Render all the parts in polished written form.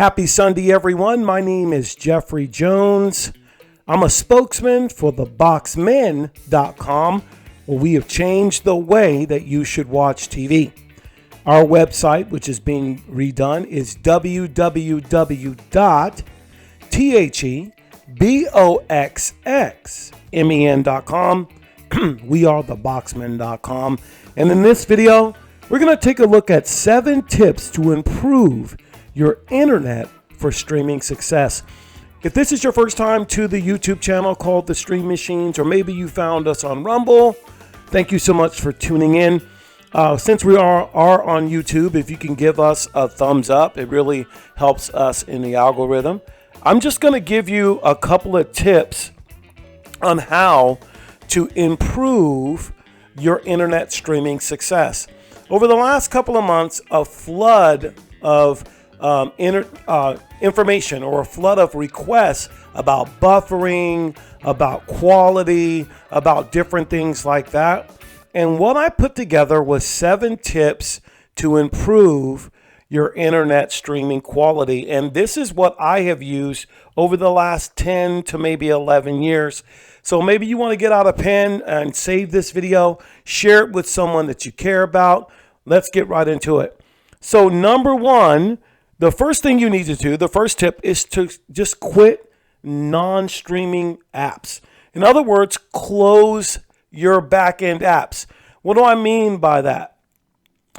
Happy Sunday, everyone. My name is Jeffrey Jones. I'm a spokesman for theboxmen.com, where we have changed the way that you should watch TV. Our website, which is being redone, is www.theboxxmen.com. We are theboxmen.com. And in this video, we're going to take a look at 7 tips to improve your internet for streaming success. If this is your first time to the YouTube channel called The Stream Machines, or maybe you found us on Rumble, thank you so much for tuning in. Since we are on YouTube, if you can give us a thumbs up, it really helps us in the algorithm. I'm just going to give you a couple of tips on how to improve your internet streaming success. Over the last couple of months, a flood of information or a flood of requests about buffering, about quality, about different things like that. And what I put together was 7 tips to improve your internet streaming quality. And this is what I have used over the last 10 to maybe 11 years. So maybe you want to get out a pen and save this video, share it with someone that you care about. Let's get right into it. So number 1, the first thing you need to do, the first tip, is to just quit non-streaming apps. In other words, close your back-end apps. What do I mean by that?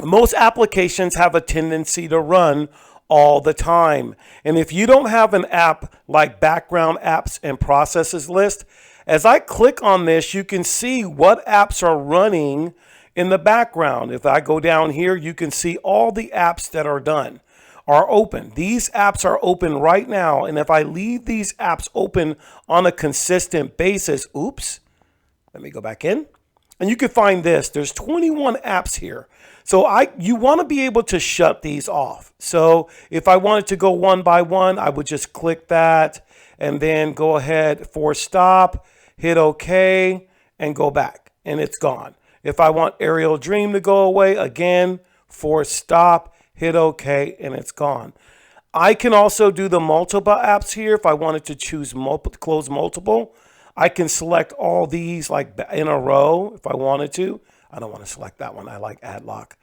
Most applications have a tendency to run all the time. And if you don't have an app like background apps and processes list, as I click on this, you can see what apps are running in the background. If I go down here, you can see all the apps that are open. These apps are open right now. And if I leave these apps open on a consistent basis, let me go back in. And you can find this. There's 21 apps here. So you want to be able to shut these off. So if I wanted to go one by one, I would just click that and then go ahead, force stop, hit OK, and go back. And it's gone. If I want Aerial Dream to go away, again, force stop, hit OK, and it's gone. I can also do the multiple apps here. If I wanted to choose close multiple, I can select all these like in a row if I wanted to. I don't want to select that one. I like ad lock.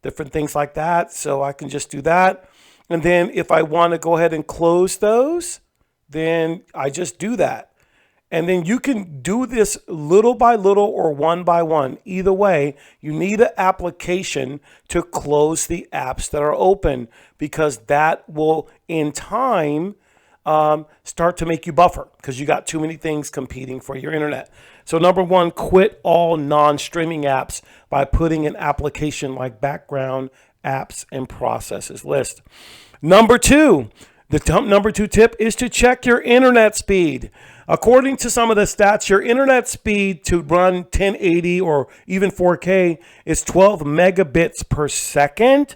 Different things like that. So I can just do that. And then if I want to go ahead and close those, then I just do that. And then you can do this little by little or one by one. Either way, you need an application to close the apps that are open, because that will, in time, start to make you buffer because you got too many things competing for your internet. So number 1, quit all non-streaming apps by putting an application like background apps and processes list. Number 2, number 2 tip is to check your internet speed. According to some of the stats, your internet speed to run 1080 or even 4K is 12 megabits per second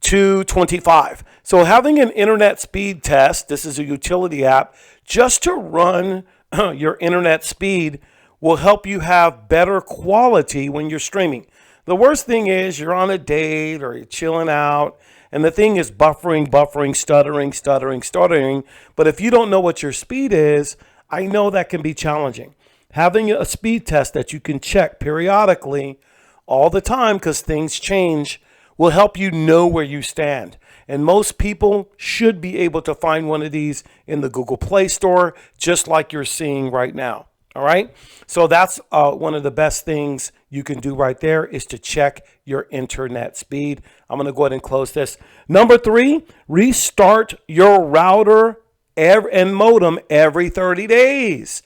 to 25. So having an internet speed test, this is a utility app, just to run your internet speed will help you have better quality when you're streaming. The worst thing is you're on a date or you're chilling out, and the thing is buffering, stuttering. But if you don't know what your speed is, I know that can be challenging. Having a speed test that you can check periodically all the time, because things change, will help you know where you stand. And most people should be able to find one of these in the Google Play Store, just like you're seeing right now. All right. So that's one of the best things you can do right there, is to check your internet speed. I'm going to go ahead and close this. Number 3, restart your router and modem every 30 days.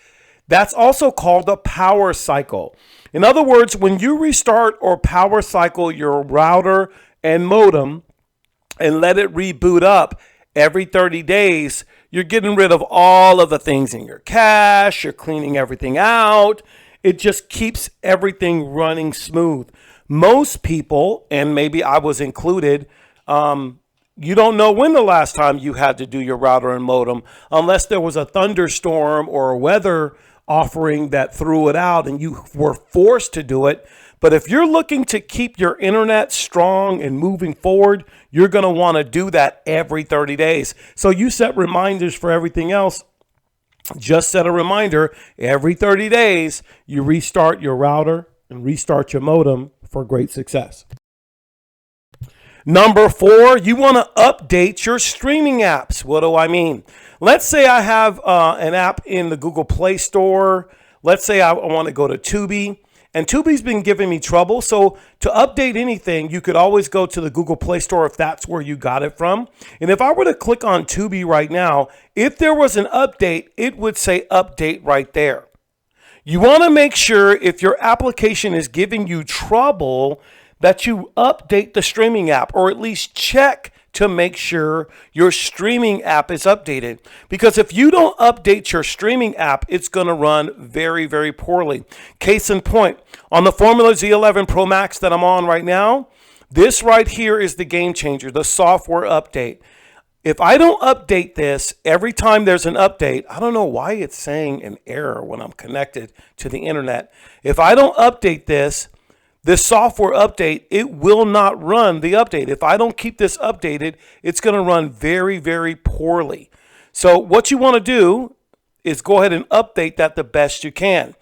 That's also called a power cycle. In other words, when you restart or power cycle your router and modem and let it reboot up every 30 days, you're getting rid of all of the things in your cache. You're cleaning everything out. It just keeps everything running smooth. Most people, and maybe I was included, you don't know when the last time you had to do your router and modem, unless there was a thunderstorm or a weather offering that threw it out and you were forced to do it. But if you're looking to keep your internet strong and moving forward, you're going to want to do that every 30 days. So you set reminders for everything else. Just set a reminder every 30 days, you restart your router and restart your modem for great success. Number 4, you want to update your streaming apps. What do I mean? Let's say I have an app in the Google Play Store. Let's say I want to go to Tubi. And Tubi's been giving me trouble. So to update anything, you could always go to the Google Play Store if that's where you got it from. And if I were to click on Tubi right now, if there was an update, it would say update right there. You want to make sure if your application is giving you trouble that you update the streaming app, or at least check to make sure your streaming app is updated. Because if you don't update your streaming app, it's going to run very, very poorly. Case in point, on the Formula Z11 Pro Max that I'm on right now, this right here is the game changer, the software update. If I don't update this every time there's an update, I don't know why it's saying an error when I'm connected to the internet. If I don't update this software update, it will not run the update. If I don't keep this updated, it's going to run very, very poorly. So what you want to do is go ahead and update that the best you can.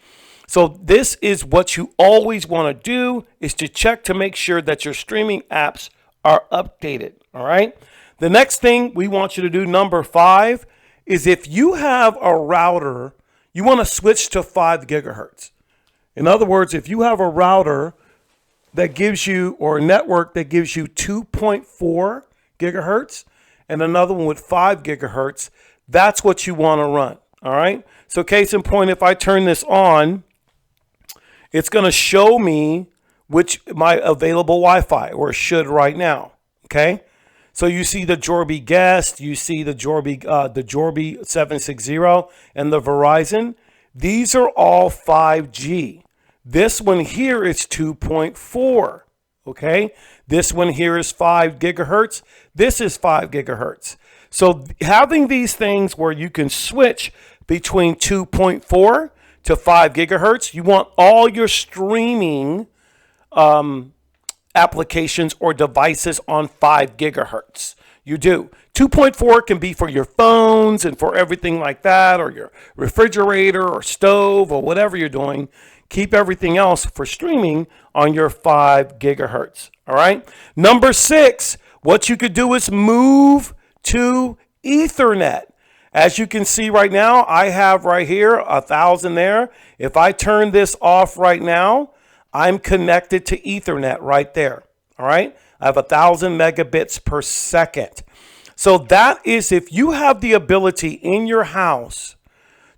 So this is what you always want to do, is to check to make sure that your streaming apps are updated. All right. The next thing we want you to do, number 5, is if you have a router, you want to switch to 5 gigahertz. In other words, if you have a router that gives you, or a network that gives you 2.4 gigahertz and another one with 5 gigahertz, that's what you want to run. All right. So case in point, if I turn this on, it's going to show me my available Wi-Fi, or it should right now. Okay. So you see the Jorby Guest, you see the Jorby 760 and the Verizon. These are all 5G. This one here is 2.4, okay? This one here is 5 gigahertz. This is 5 gigahertz. So having these things where you can switch between 2.4 to 5 gigahertz, you want all your streaming applications or devices on 5 gigahertz. You do. 2.4 can be for your phones and for everything like that, or your refrigerator or stove or whatever you're doing. Keep everything else for streaming on your 5 gigahertz. All right. Number 6, what you could do is move to Ethernet. As you can see right now, I have right here 1,000 there. If I turn this off right now, I'm connected to Ethernet right there. All right. I have 1,000 megabits per second. So that is if you have the ability in your house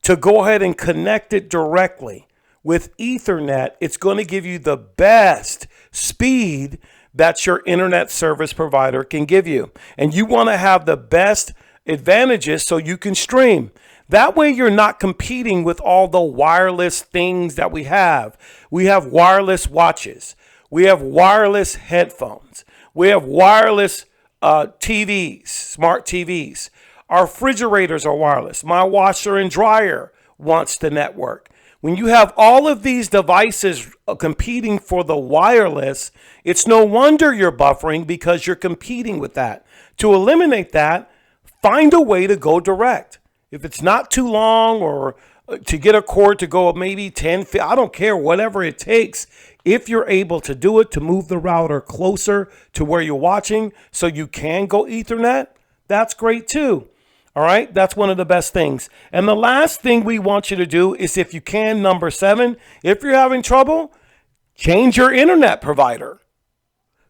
to go ahead and connect it directly with Ethernet, it's going to give you the best speed that your internet service provider can give you. And you want to have the best advantages so you can stream. That way you're not competing with all the wireless things that we have. We have wireless watches. We have wireless headphones. We have wireless TVs, smart TVs. Our refrigerators are wireless. My washer and dryer wants the network. When you have all of these devices competing for the wireless, it's no wonder you're buffering, because you're competing with that. To eliminate that, find a way to go direct. If it's not too long, or to get a cord to go maybe 10 feet, I don't care, whatever it takes. If you're able to do it, to move the router closer to where you're watching so you can go Ethernet, that's great too. All right, that's one of the best things. And the last thing we want you to do is, if you can, number 7, if you're having trouble, change your internet provider.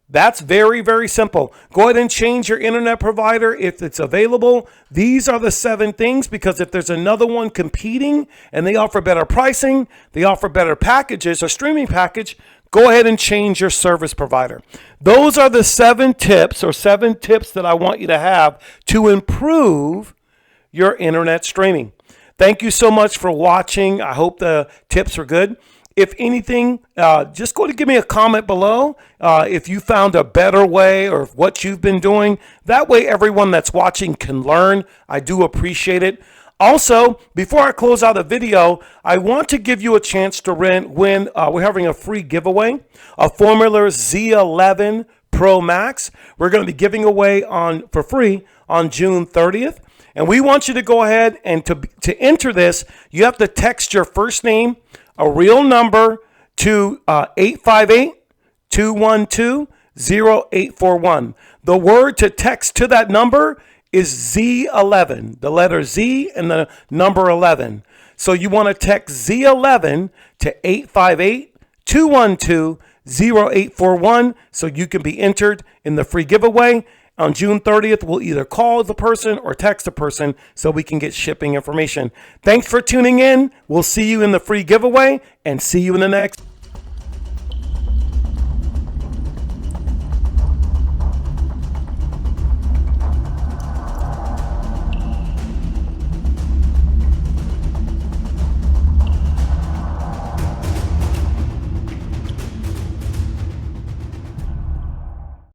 That's very, very simple. Go ahead and change your internet provider if it's available. These are the 7 things, because if there's another one competing and they offer better pricing, they offer better packages or streaming package, go ahead and change your service provider. Those are the 7 tips that I want you to have to improve your internet streaming. Thank you so much for watching. I hope the tips were good. If anything, just go to give me a comment below if you found a better way, or what you've been doing. That way everyone that's watching can learn. I do appreciate it. Also, before I close out the video, I want to give you a chance to win. We're having a free giveaway, a Formula Z11 Pro Max. We're going to be giving away for free on June 30th. And we want you to go ahead and to enter this, you have to text your first name, a real number, to 858-212-0841. The word to text to that number is Z11, the letter Z and the number 11. So you want to text Z11 to 858-212-0841 so you can be entered in the free giveaway. On June 30th, we'll either call the person or text the person so we can get shipping information. Thanks for tuning in. We'll see you in the free giveaway and see you in the next.